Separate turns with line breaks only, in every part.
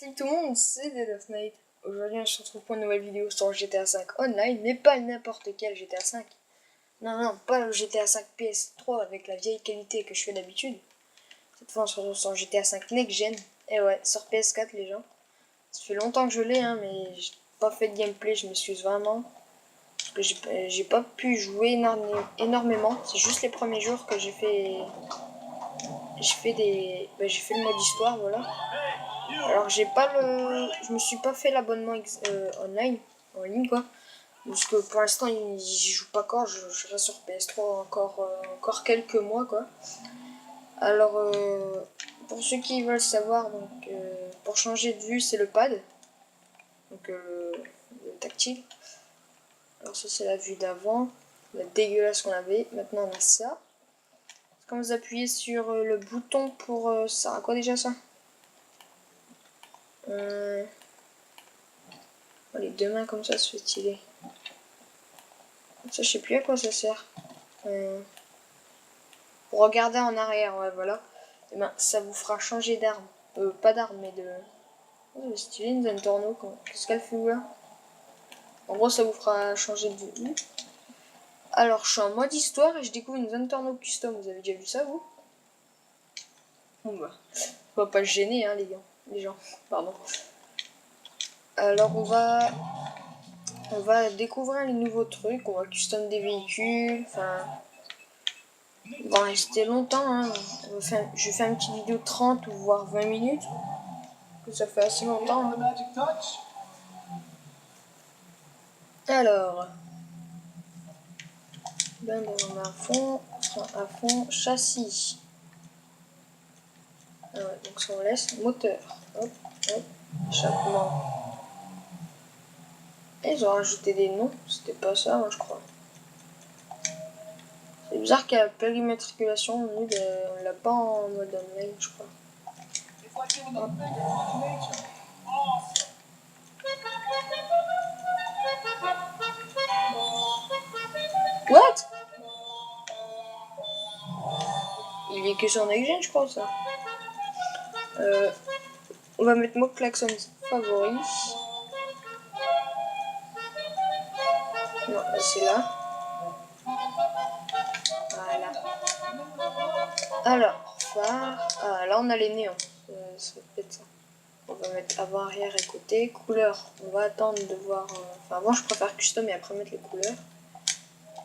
Salut tout le monde, c'est Dead of Night. Aujourd'hui on se retrouve pour une nouvelle vidéo sur GTA 5 Online, mais pas n'importe quel GTA 5. Non, pas le GTA 5 PS3 avec la vieille qualité que je fais d'habitude. Cette fois on se retrouve sur GTA 5 Next Gen. Et ouais, sur PS4 les gens. Ça fait longtemps que je l'ai, mais j'ai pas fait de gameplay, je m'excuse vraiment. Parce que j'ai pas pu jouer énormément. C'est juste les premiers jours que j'ai fait... J'ai fait le mode histoire, voilà. Alors je me suis pas fait l'abonnement online, en ligne quoi. Parce que pour l'instant j'y joue pas encore, je reste sur PS3 encore quelques mois quoi. Alors pour ceux qui veulent savoir, donc pour changer de vue c'est le pad. Donc le tactile. Alors ça c'est la vue d'avant, la dégueulasse qu'on avait. Maintenant on a ça. Quand vous appuyez sur le bouton pour ça à quoi déjà ça? Les deux mains comme ça, se fait stylé. Ça, je sais plus à quoi ça sert. Pour regarder en arrière, ouais, voilà. Et ben, ça vous fera changer d'arme. Pas d'arme, mais de... Oh, c'est stylé, une Zentorno. Qu'est-ce qu'elle fait là? En gros, ça vous fera changer de vue. Alors, je suis en mode histoire et je découvre une Zentorno custom. Vous avez déjà vu ça, vous? Bon, bah, on va pas le gêner, hein, les gens. Pardon. Alors, on va découvrir les nouveaux trucs. On va custom des véhicules. Enfin... On va rester longtemps, hein. Je vais faire une petite vidéo de 30 ou voire 20 minutes. Que ça fait assez longtemps. Hein. Alors, ben on a à fond, châssis. Ah ouais, donc ça on laisse, moteur. Hop, hop, échappement. Et ils ont rajouté des noms, c'était pas ça, moi je crois. C'est bizarre qu'à la périmétriculation, on l'a pas en mode online, je crois. Hop. What? Il est que sur Next-Gen, je crois, ça. On va mettre mot klaxon favori. Non, c'est là. Voilà. Alors, phare. Ah, là, on a les néons. Ça va peut-être ça. On va mettre avant, arrière et côté. Couleur, on va attendre de voir. Enfin, avant, je préfère custom et après mettre les couleurs.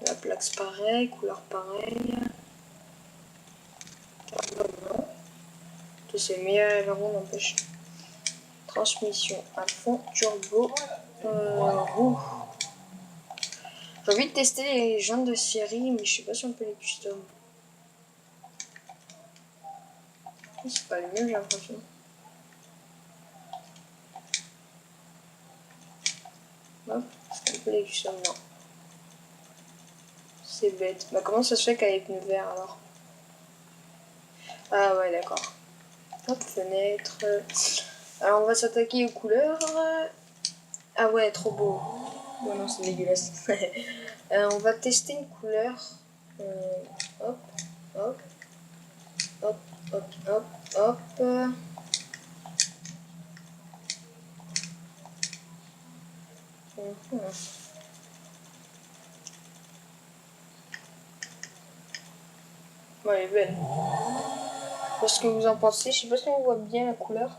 La plaque, pareil. Couleur, pareil. Non. C'est meilleur aileron, n'empêche. Transmission à fond. Turbo. Roue. J'ai envie de tester les jantes de série, mais je sais pas si on peut les custom. C'est pas le mieux, j'ai l'impression. Hop, est-ce qu'on peut les custom? Non. C'est bête. Bah comment ça se fait qu'avec une verre alors? Ah ouais, d'accord. Hop, fenêtre. Alors on va s'attaquer aux couleurs. Ah ouais, trop beau. Bon non, c'est dégueulasse. On va tester une couleur. Hop, hop, hop, hop, hop, hop. Ouais, elle est belle. Parce que vous en pensez, je sais pas si on voit bien la couleur.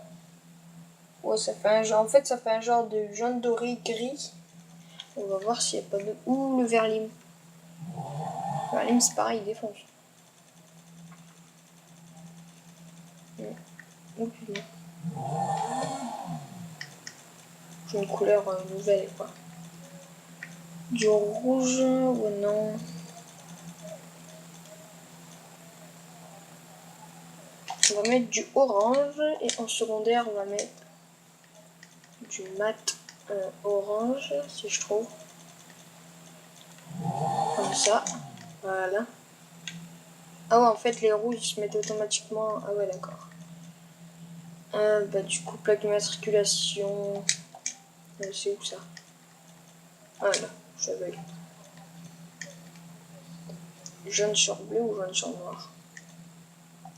Ouais, ça fait un genre. En fait, ça fait un genre de jaune doré gris. On va voir s'il n'y a pas de. Ouh, le verlim. Le verlim, c'est pareil, il défonce. Oh putain. J'ai une couleur nouvelle, quoi. Du rouge ou non? On va mettre du orange et en secondaire, on va mettre du mat orange, si je trouve. Comme ça. Voilà. Ah ouais, en fait, les rouges se mettent automatiquement. Ah ouais, d'accord. Bah, du coup, plaque d'immatriculation. C'est où ça? Ah là, je l'avais. Jaune sur bleu ou jaune sur noir?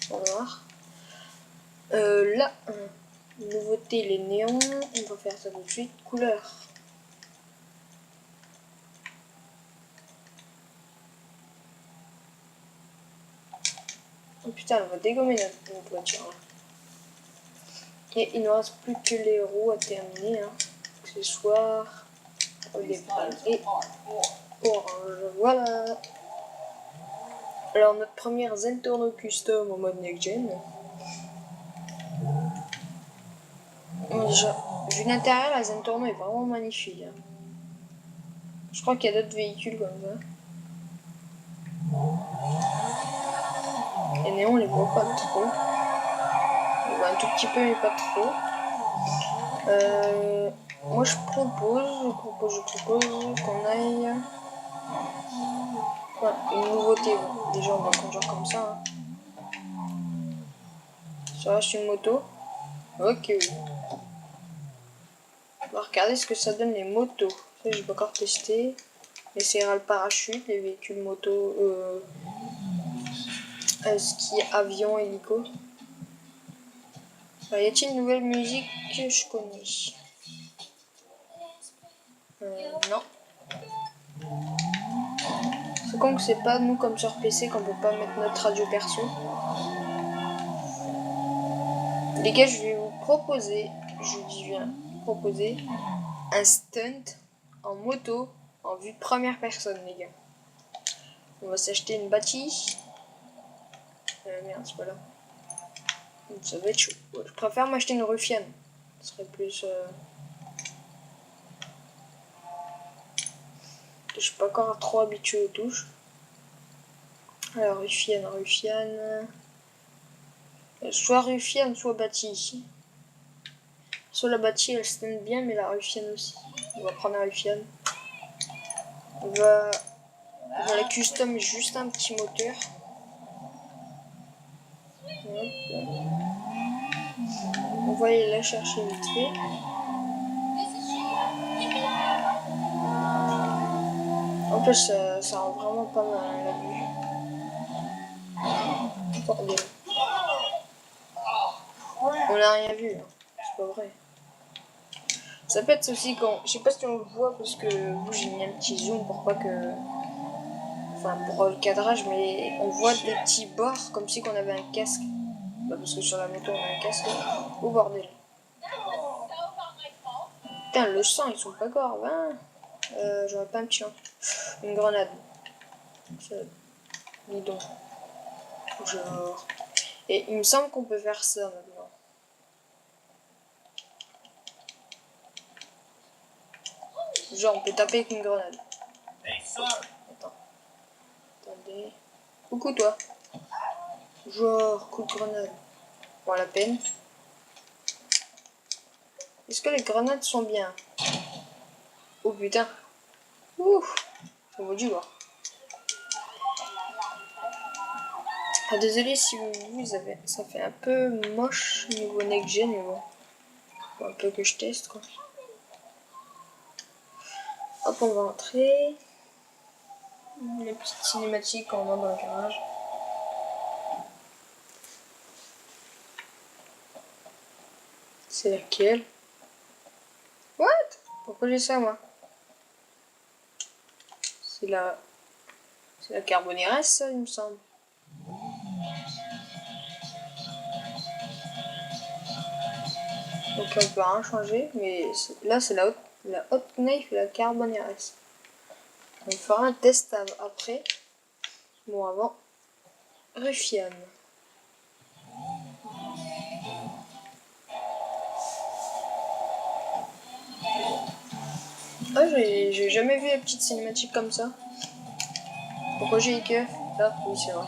Sur noir. Là. Nouveauté, les néons. On va faire ça tout de suite. Couleur. Oh putain, on va dégommer notre voiture. Là. Et il ne reste plus que les roues à terminer. Hein. Accessoires. Et orange. Voilà. Alors, notre première Zentorno Custom en mode next-gen. Déjà, vu l'intérieur, la Zentorno est vraiment magnifique. Hein. Je crois qu'il y a d'autres véhicules comme ça. Les néons, on les voit pas trop. On voit un tout petit peu, mais pas trop. Moi, je propose qu'on aille... Voilà, une nouveauté. Bon. Déjà, on va conduire comme ça. Hein. Ça reste une moto. Ok, oui. On va regarder ce que ça donne les motos. Ça, j'ai pas encore testé. Essayera le parachute, les véhicules moto, ski, avion, hélico. Y a-t-il une nouvelle musique que je connais? Non. C'est con que c'est pas nous comme sur PC qu'on peut pas mettre notre radio perso. Les gars, je vais vous proposer, je dis bien proposer, un stunt en moto en vue de première personne, les gars. On va s'acheter une bâtisse. Merde, c'est pas là. Ça va être chaud. Ouais, je préfère m'acheter une ruffiane. Ce serait plus... Je suis pas encore trop habitué aux touches. Alors, ruffiane. Soit ruffiane, soit bâtie ici. Soit la bâtie, elle se tient bien, mais la ruffiane aussi. On va prendre la ruffiane. On va la custom juste un petit moteur. On va aller la chercher vite fait. En plus, ça rend vraiment pas mal la vue. Bordel. On n'a rien vu, hein. C'est pas vrai. Ça peut être aussi quand... Je sais pas si on le voit parce que vous j'ai mis un petit zoom pour pas que... Enfin pour le cadrage, mais on voit des petits bords comme si on avait un casque. Bah parce que sur la moto on a un casque. Oh bordel. Putain le sang ils sont pas corps, hein. J'aurais pas un petit une grenade. Dis donc. Genre... Et il me semble qu'on peut faire ça maintenant. Genre on peut taper avec une grenade. Attends. Attendez. Coucou toi. Genre coup de grenade. Bon la peine. Est-ce que les grenades sont bien? Oh putain. Ouh. C'est maudit voir. Ah désolé si vous avez... Ça fait un peu moche niveau next gen mais bon. Faut un peu que je teste quoi. Hop on va entrer. Les petites cinématiques en dans le garage. C'est laquelle? What? Pourquoi j'ai ça moi? C'est la Carboneres ça il me semble. Donc on peut rien changer, mais là c'est la Hot Knife et la Carboneres. On fera un test après. Bon avant, Ruffiane. Ah j'ai jamais vu la petite cinématique comme ça. Pourquoi j'ai que là? Oui c'est vrai.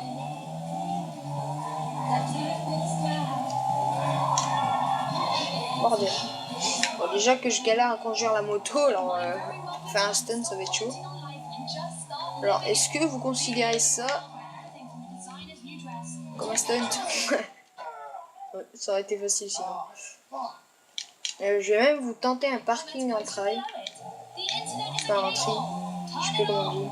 Bordel. Bon, déjà que je galère à conduire la moto, alors faire un stunt ça va être chaud. Alors est-ce que vous considérez ça comme un stunt? Ça aurait été facile sinon. Je vais même vous tenter un parking d'entrée. Enfin entrée. Je sais plus comment on dit.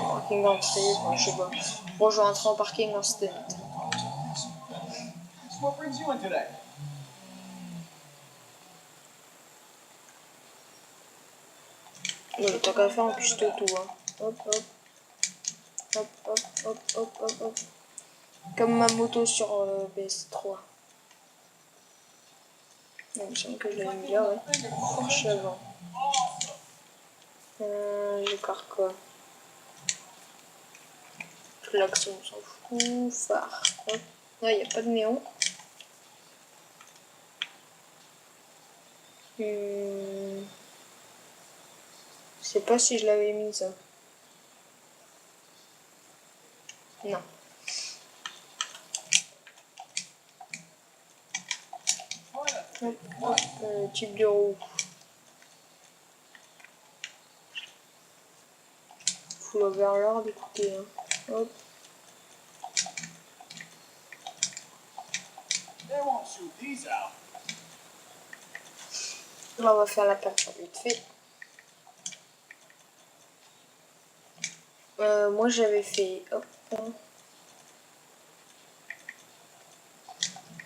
Parking d'entrée, enfin, je sais pas. Bon je vais rentrer en parking en stunt. Ouais, tant qu'à faire, on custe tout. Hein. Hop, hop. Hop, hop, hop, hop, hop, hop. Comme ma moto sur PS3. Donc, il me semble que je l'avais mis là, ouais. Porsche avant. J'ai encore quoi? L'action, on s'en fout. Phare. Hop. Là, il n'y a pas de néon. Je sais pas si je l'avais mis ça. Non. Hop, hop, type de roue. Full overlord, écoutez. Hein. Hop. Là, on va faire la peinture vite fait. Moi, j'avais fait... Hop.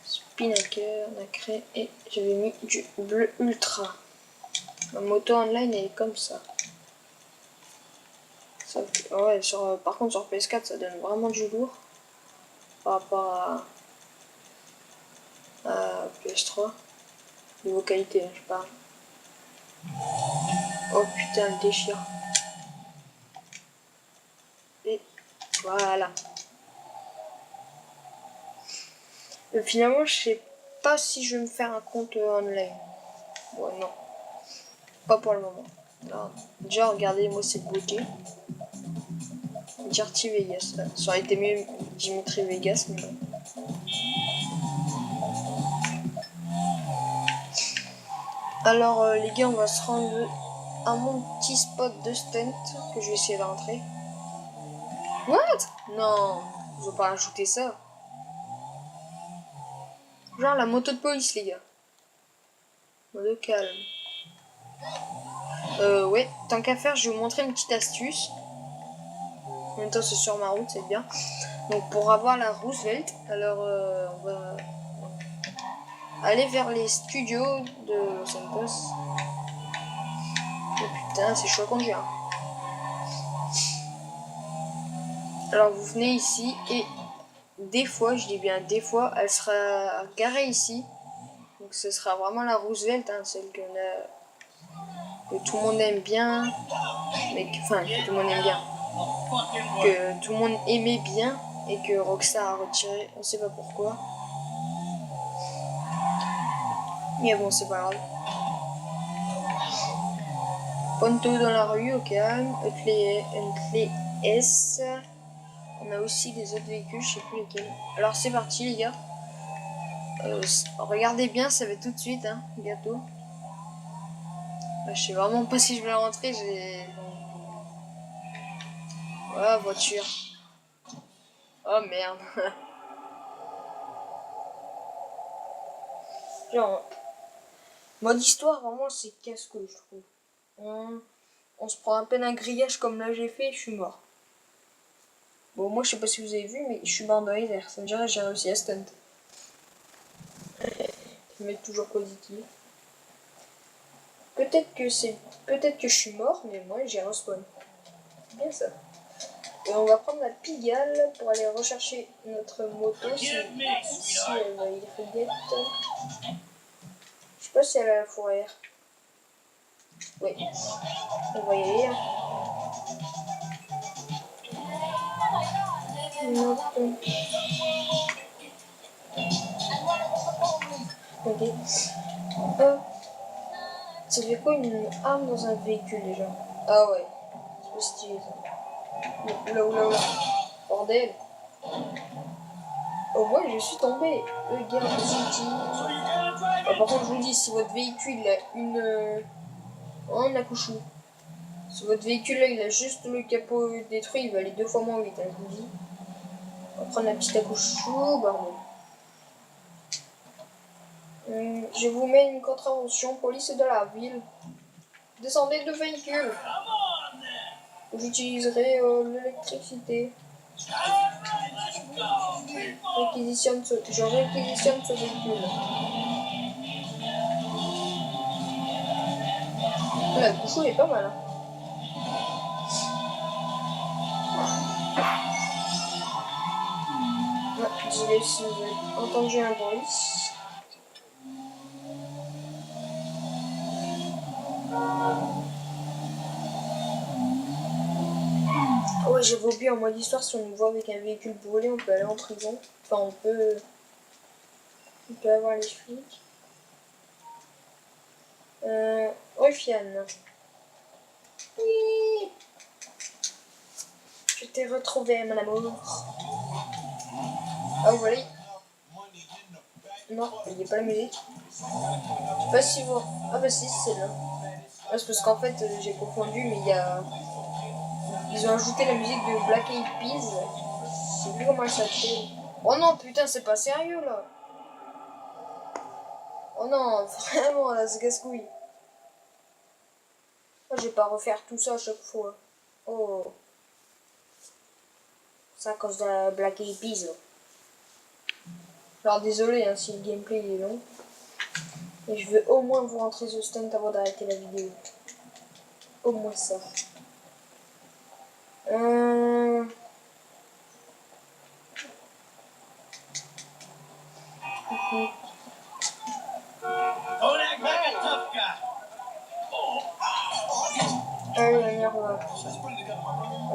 Spinnaker, nacré, et j'avais mis du bleu ultra. Ma moto online, elle est comme ça. Ouais, par contre, sur PS4, ça donne vraiment du lourd. Par rapport à PS3. Niveau qualité, hein, je parle. Oh putain, elle déchire. Et voilà. Finalement, je sais pas si je vais me faire un compte online. Ouais, non. Pas pour le moment. Alors, déjà, regardez, moi, c'est bloqué. Dirty Vegas. Ça aurait été mieux Dimitri Vegas, mais bon. Alors, les gars, on va se rendre à mon petit spot de stunt que je vais essayer de rentrer. What? Non, je vais pas rajouter ça. Genre la moto de police, les gars. Mode calme. Ouais, tant qu'à faire, je vais vous montrer une petite astuce. En même temps, c'est sur ma route, c'est bien. Donc, pour avoir la Roosevelt, alors on va aller vers les studios de Los Santos. Oh putain, c'est chaud à conduire. Alors, vous venez ici et des fois, je dis bien des fois, elle sera garée ici. Donc, ce sera vraiment la Roosevelt, hein, celle que tout le monde aime bien. Mais que tout le monde aime bien. Que tout le monde aimait bien et que Rockstar a retiré, on sait pas pourquoi. Mais bon, c'est pas grave. Ponto dans la rue, au calme. Une clé S. On a aussi des autres véhicules, je sais plus lesquels. Alors c'est parti, les gars. Regardez bien, ça va tout de suite, hein, bientôt. Je sais vraiment pas si je vais rentrer, j'ai... Voilà, voiture. Oh merde. Genre, mode histoire, vraiment, c'est casse-couille, je trouve. On se prend à peine un grillage comme là j'ai fait, je suis mort. Bon, moi, je sais pas si vous avez vu, mais je suis mort dans les airs. Ça me dirait j'ai réussi à stunt. Je vais mettre toujours positif. Peut-être que je suis mort, mais moi, j'ai respawn. C'est bien ça. Et on va prendre la Pigalle pour aller rechercher notre moto si elle va y reguette. Je sais pas si elle a la fourrière. Oui. On va y aller. Hein. Ok. Ça fait quoi une arme dans un véhicule déjà? Ah ouais. C'est pas stylé ça. Oula. Bordel. Oh ouais, je suis tombé. Regarde, City. Par contre, je vous dis, si votre véhicule a une... un accouchou. Si votre véhicule là, il a juste le capot détruit, il va aller 2 fois moins vite, hein, je vous dis. On va prendre la petite accouchou, bordel. Je vous mets une contravention, police de la ville. Descendez de véhicule. J'utiliserai l'électricité. Je réquisitionne ce véhicule. La couchou est pas mal. Hein. désolé si vous avez entendu un bruit. Oh ouais, j'avais oublié en mode histoire, si on nous voit avec un véhicule brûlé, on peut aller en prison. Enfin, on peut avoir les flics. Rufiane. Oui. Je t'ai retrouvé, mon amour. Ah, voilà. Non, il n'y a pas la musique. Je sais pas si vous... Ah bah si, c'est là. Ah, c'est parce qu'en fait, j'ai confondu, mais il y a... Ils ont ajouté la musique de Black Eyed Peas. Je sais plus comment elle s'appelle. Oh non, putain, c'est pas sérieux, là. Oh non, vraiment, là, c'est casse-couille. Moi, je vais pas refaire tout ça à chaque fois. Oh. C'est à cause de la Black Eyed Peas, là. Alors, désolé hein, si le gameplay est long. Et je veux au moins vous rentrer The Stunt avant d'arrêter la vidéo. Au moins ça. Ah oui, la merde là.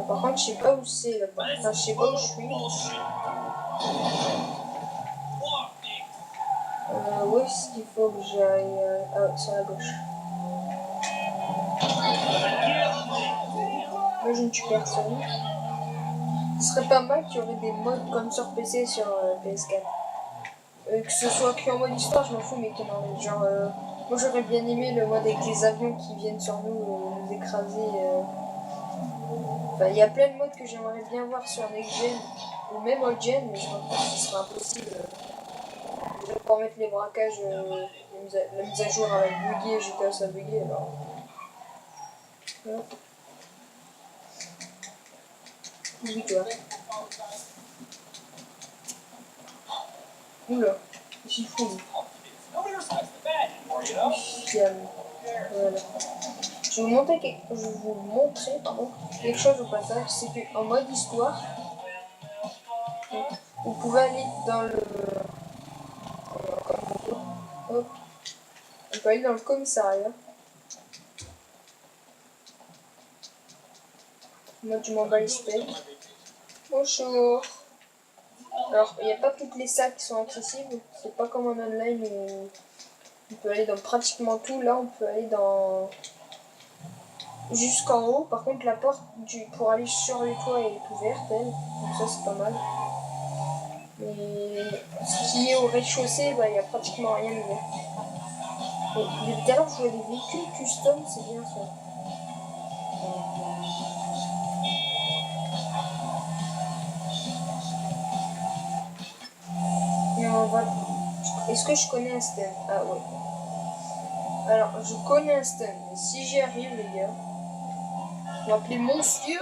Par contre, je sais pas où c'est là-bas. Enfin, je sais pas où je suis. Où est-ce qu'il faut que j'aille ah, sur la gauche. Moi, je ne tue personne. Ce serait pas mal qu'il y aurait des modes comme sur PC sur PS4. Que ce soit que en mode histoire, je m'en fous, mais qu'il y en ait genre. Moi, j'aurais bien aimé le mode avec les avions qui viennent sur nous, nous écraser. Enfin, il y a plein de modes que j'aimerais bien voir sur Next Gen ou même Old Gen, mais je pense que ce sera impossible. Déjà pour mettre les braquages, la mise à jour à bugger, j'étais à ça bugger alors. Hop. Oui, toi. Oula, c'est fou. Fiable. Voilà. Je vais vous montrer quelque chose au passage, c'est qu'en mode histoire, vous pouvez aller dans le... Hop. On peut aller dans le commissariat. Moi, je m'en bats les steaks. Bonjour. Alors, il n'y a pas toutes les salles qui sont accessibles. C'est pas comme en online où on peut aller dans pratiquement tout. Là, on peut aller dans... jusqu'en haut. Par contre, la porte pour aller sur les toits est ouverte, elle. Donc ça, c'est pas mal. Mais ce qui est au rez-de-chaussée, bah, il n'y a pratiquement rien ouvert. Et depuis tout à l'heure, je vois des véhicules custom, c'est bien ça. Et on va... Est-ce que je connais un stand? Ah ouais. Alors, je connais un stand, mais si j'y arrive, les gars, on va appeler Monsieur.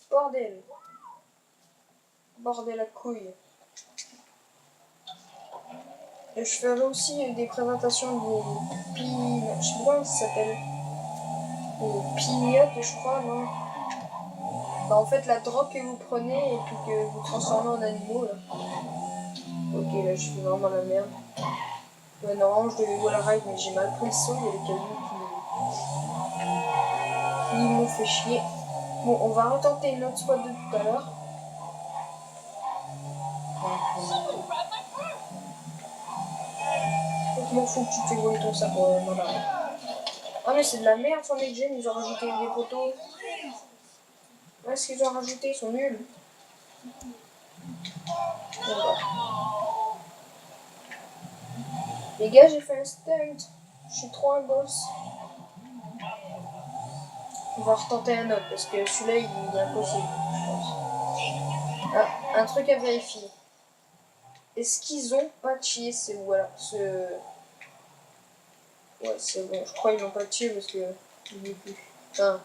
Bordel. Bordel à couille. Et je ferai aussi des présentations des je sais pas comment ça s'appelle. Des pignottes, je crois, non? Bah, en fait, la drogue que vous prenez et puis que vous transformez en animaux, là. Ok, là, je fais vraiment la merde. Ouais, normalement, je devais voir la ride, mais j'ai mal pris le saut. Il y a les camions qui m'ont fait chier. Bon, on va retenter une autre spot de tout à l'heure. Je m'en fous que tu te fais voler ton sac. Ah, mais c'est de la merde, son Next Gen. Ils ont rajouté des poteaux. Ouais, ce qu'ils ont rajouté, ils sont nuls. Voilà. Les gars, j'ai fait un stunt. Je suis trop un boss. On va retenter un autre parce que celui-là, il est impossible, je pense. Ah, un truc à vérifier. Est-ce qu'ils ont patché ce... Voilà, ce... Ouais, c'est bon. Je crois qu'ils l'ont patché parce que... Je ne sais plus. Ah.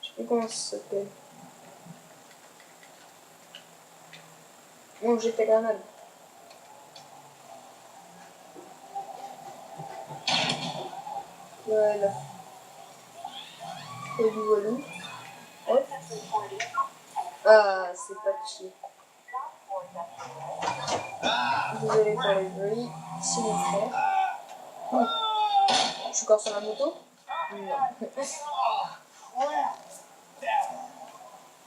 Je sais plus comment ça s'appelle. Bon, j'ai fait grenade. Voilà. Et du voilà. Hop. Ah, c'est patché. Désolé pour les bruits, c'est mon frère. Je suis encore sur la moto? Non.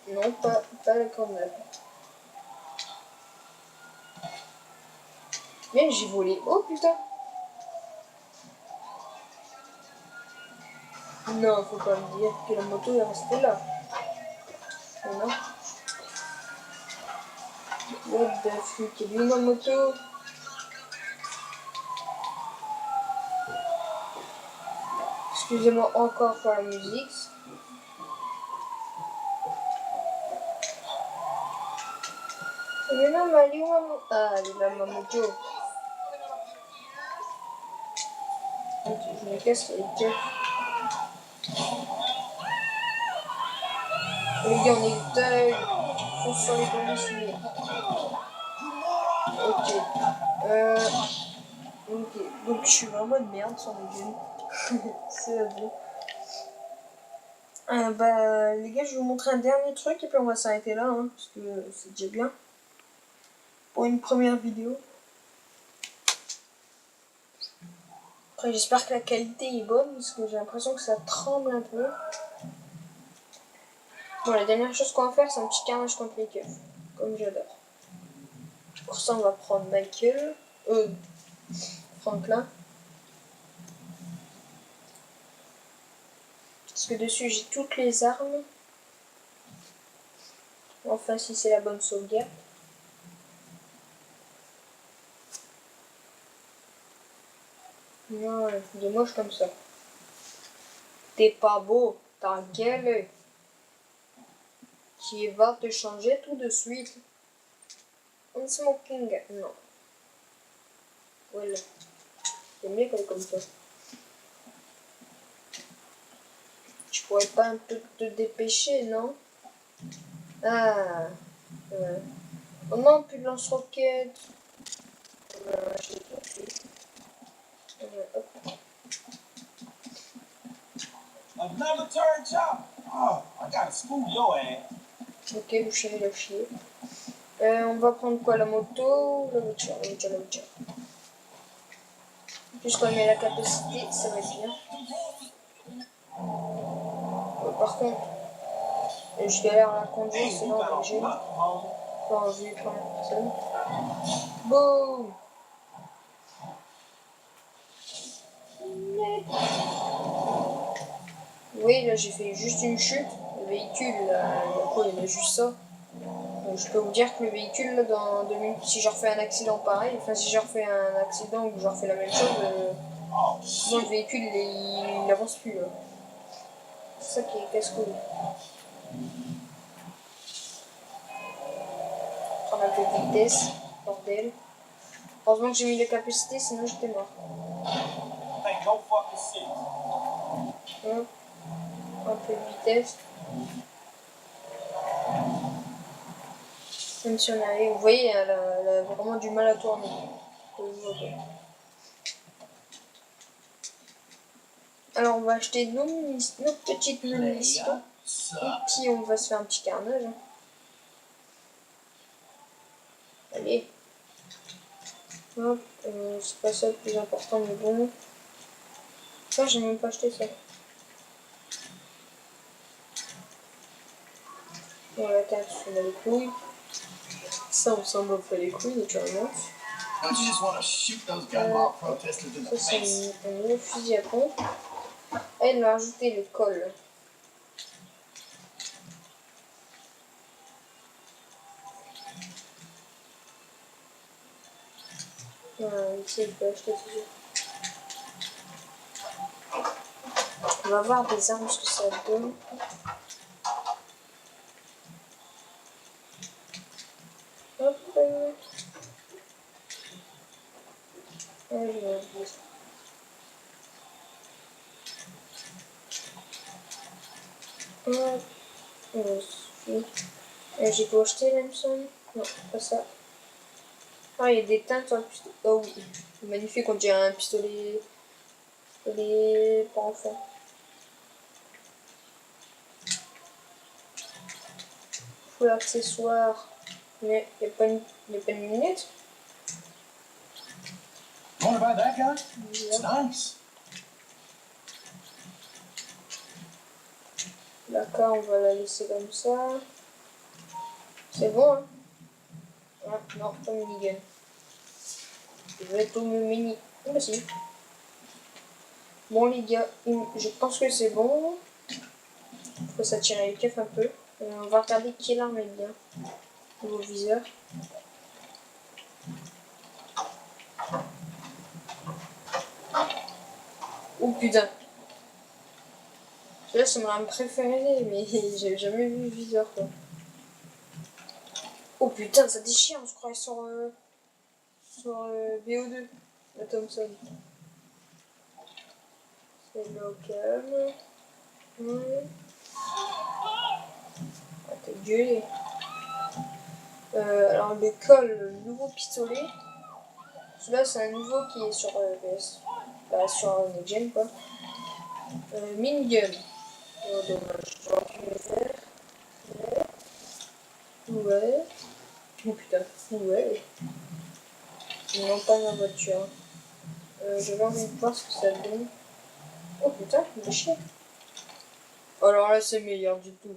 Non, pas la cornade. Mais j'ai volé. Oh putain! Non, faut pas me dire que la moto est restée là. Mais non. What the fuck? Est ma moto? Excusez-moi encore pour la musique. Mais non, mais elle est où ma moto? Ah, elle est là ma moto. Je me casse les têtes. Les gars, on est deuil. On sur les policiers. Ok. Ok. Donc je suis vraiment une merde sur les games. C'est la vie. Bah les gars, je vais vous montrer un dernier truc et puis on va s'arrêter là, hein, parce que c'est déjà bien. Pour une première vidéo. Après j'espère que la qualité est bonne parce que j'ai l'impression que ça tremble un peu. Bon, la dernière chose qu'on va faire, c'est un petit carnage contre les keufs. Comme j'adore. Pour ça, on va prendre Michael. Franklin. Parce que dessus, j'ai toutes les armes. Enfin, si c'est la bonne sauvegarde. Non, il est moche comme ça. T'es pas beau. Ta gueule. Qui va te changer tout de suite. On smoking. Non. Voilà. C'est mieux comme ça. Tu pourrais pas un peu te dépêcher, non? Ah. Oh non, plus de lance-roquettes. On va acheter tout de suite. Hop.
Another turn chop. Oh, I gotta school your ass.
Ok, vous chérie le chier. On va prendre quoi? La moto? La voiture, la voiture, la voiture. Puisqu'on met la capacité, ça va être bien. Par contre, je galère à la conduire, c'est dans le jeu. Enfin, je vais prendre personne. Boum! Oui, là j'ai fait juste une chute. Le véhicule, là, il y a juste ça. Donc, je peux vous dire que le véhicule, là, dans 2 minutes, si je refais un accident pareil, enfin si je refais un accident ou que je refais la même chose, le véhicule il n'avance plus. Là. C'est ça qui est casse-couille. Prendre un peu de vitesse, bordel. Heureusement que j'ai mis la capacité, sinon j'étais mort. Hop. Un peu de vitesse. Même si on arrive, vous voyez, elle a vraiment du mal à tourner. Alors on va acheter nos petites munitions. Et puis on va se faire un petit carnage. Allez. Hop, c'est pas ça le plus important, mais bon. Ça, j'ai même pas acheté ça. Bon, la carte, on a les couilles. Ça, on s'en moque pas les couilles, naturellement. Ça, c'est un nouveau fusil à pompe. Et elle m'a rajouté le col. Voilà, ici, je peux acheter toujours. On va voir des armes, ce que ça donne. Hop. Hop. J'ai pas acheté, là, il me semble. Non, pas ça. Ah, il y a des teintes sur le pistolet. Oh oui, c'est magnifique, on dirait un pistolet pour enfants. Full accessoire. Mais il n'y a pas une lunette.
You want to buy that gun? It's nice.
D'accord, on va la laisser comme ça. C'est bon, hein? Ah, non, pas minigun. Je vais tout me mini. Ah, bah si. Bon, les gars, je pense que c'est bon. Faut s'attirer les keufs un peu. On va regarder quelle arme est bien. Nouveau viseur. Oh putain. Celui-là, c'est mon arme préférée, mais j'ai jamais vu le viseur, quoi. Oh putain, ça déchire, je crois, sur BO2, la Thompson. C'est local. Ah, t'es gueulé. Alors, le col, le nouveau pistolet. Celui-là, c'est un nouveau qui est sur PS. Bah, sur Next Gen, quoi. Minigun. Oh, dommage. J'aurais pu le faire. Ouais. Oh putain. Ouais. Non, pas ma voiture. J'avais envie de voir ce que ça donne. Oh putain, il est chier. Alors là, c'est meilleur du tout.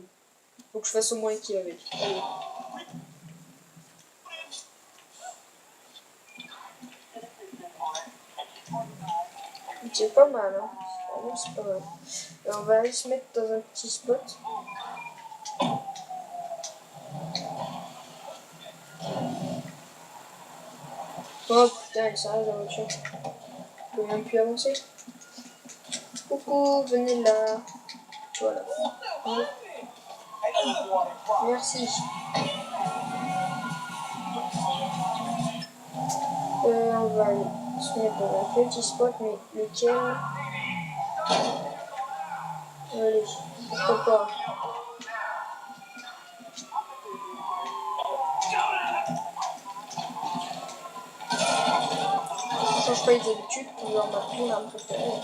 Faut que je fasse au moins équipe avec. Allez. C'est pas mal, hein. Vraiment, c'est pas mal. Et on va aller se mettre dans un petit spot. Oh putain, elle s'arrête la voiture. Je peux même plus avancer. Coucou, venez là. Voilà. Ouais. Merci. On va aller se mettre dans un petit spot, mais lequel? Allez, pourquoi pas. Je change pas les habitudes pour voir mon arme préférée.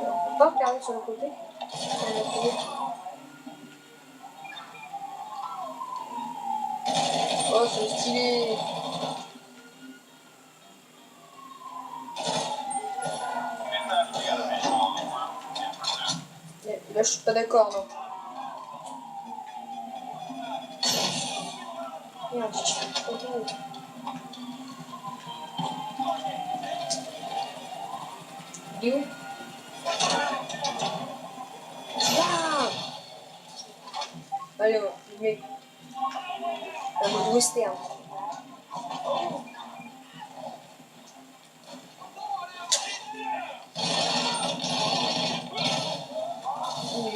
On va pas regarder sur le côté. On a trouvé. Oh, c'est stylé. Mais là, je suis pas d'accord, non. Merde, je suis pas d'accord. Il est où? Ah, allez, je mets la mode western.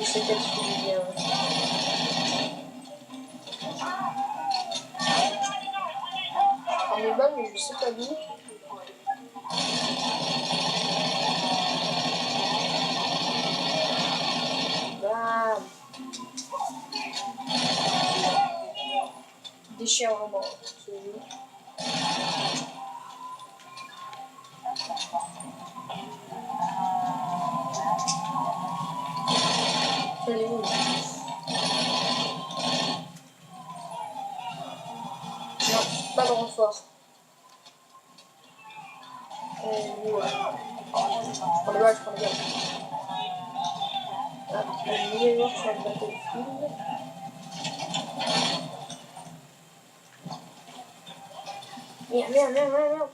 Je sais pas ce que je bien. On est bas, mais je sais pas d'où. Bam. Déchire vraiment ce jeu. Allez, où? Non, pas de renfort. Ouais. Je prends les balles, je prends les balles. Ah, le meilleur sur le Battlefield. Merde, merde, merde, merde,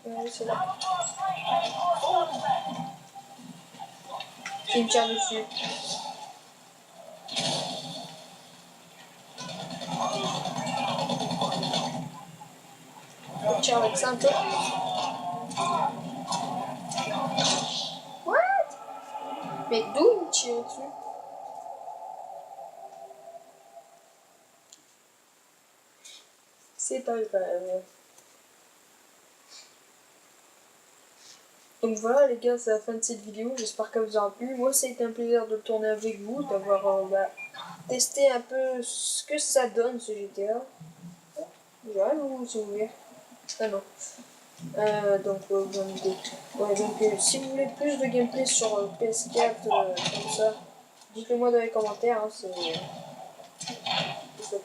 merde. C'est là. Qui me tire dessus. On tire avec ça un peu. What? Mais d'où il me tire dessus? C'est pas grave. Donc voilà les gars, c'est la fin de cette vidéo, j'espère qu'elle vous aura plu. Moi ça a été un plaisir de tourner avec vous, d'avoir testé un peu ce que ça donne ce GTA. J'arrive ou si vous voulez. Ah non. Donc, ouais, donc si vous voulez plus de gameplay sur PS4 comme ça, Dites-le-moi dans les commentaires, hein, ça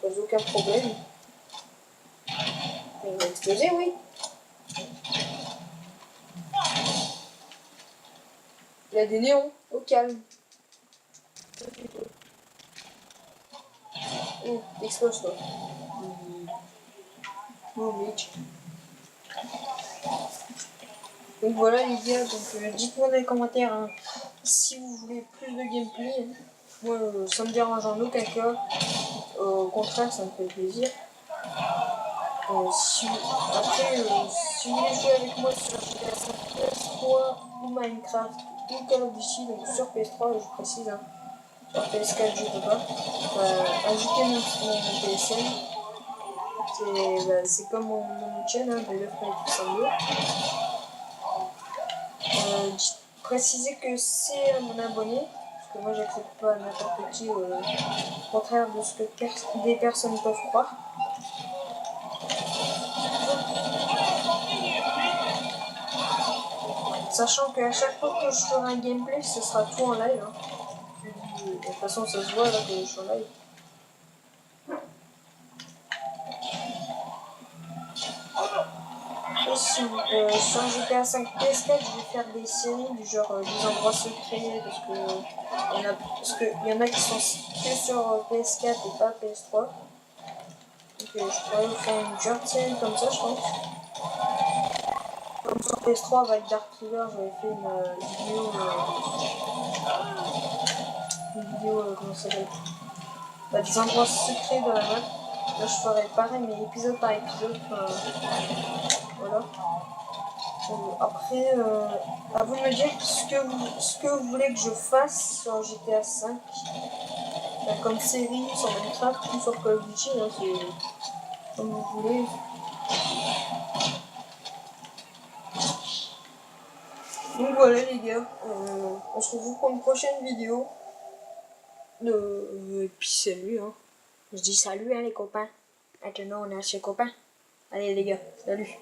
pose aucun problème. Mais il va exploser, oui. Il a des néons, au calme. Oh, explose toi. Oh, bitch. Donc voilà les gars, donc dites-moi dans les commentaires hein, si vous voulez plus de gameplay. Moi ça me dérange en aucun cas. Au contraire ça me fait plaisir. Après si vous voulez jouer avec moi sur GTA 5 PS3 ou Minecraft ou Call of Duty, donc sur PS3 je précise hein, sur PS4 je peux pas. Ajoutez mon PSN. C'est comme mon chaîne hein, de l'œuf préciser que c'est mon abonné, parce que moi j'accepte pas n'importe qui, au contraire de ce que des personnes peuvent croire. Sachant qu'à chaque fois que je ferai un gameplay, ce sera tout en live. Hein. De toute façon, ça se voit là que je suis en live. Aussi, sur GTA 5 PS4, je vais faire des séries du genre des endroits secrets, parce qu'il y en a qui sont que sur PS4 et pas PS3. Donc je pourrais vous faire une genre de série comme ça, je pense. Comme sur PS3 avec Dark River, j'avais fait une vidéo comment ça s'appelle des endroits secrets dans la map. Là, je ferai pareil, mais épisode par épisode. Voilà. Après, à vous de me dire ce que vous voulez que je fasse sur GTA 5. Comme série, sur Minecraft ou sur Call of Duty, hein, c'est comme vous voulez. Donc voilà les gars, on se retrouve pour une prochaine vidéo. Et puis salut hein. Je dis salut hein les copains. Maintenant on est chez copains. Allez les gars, salut.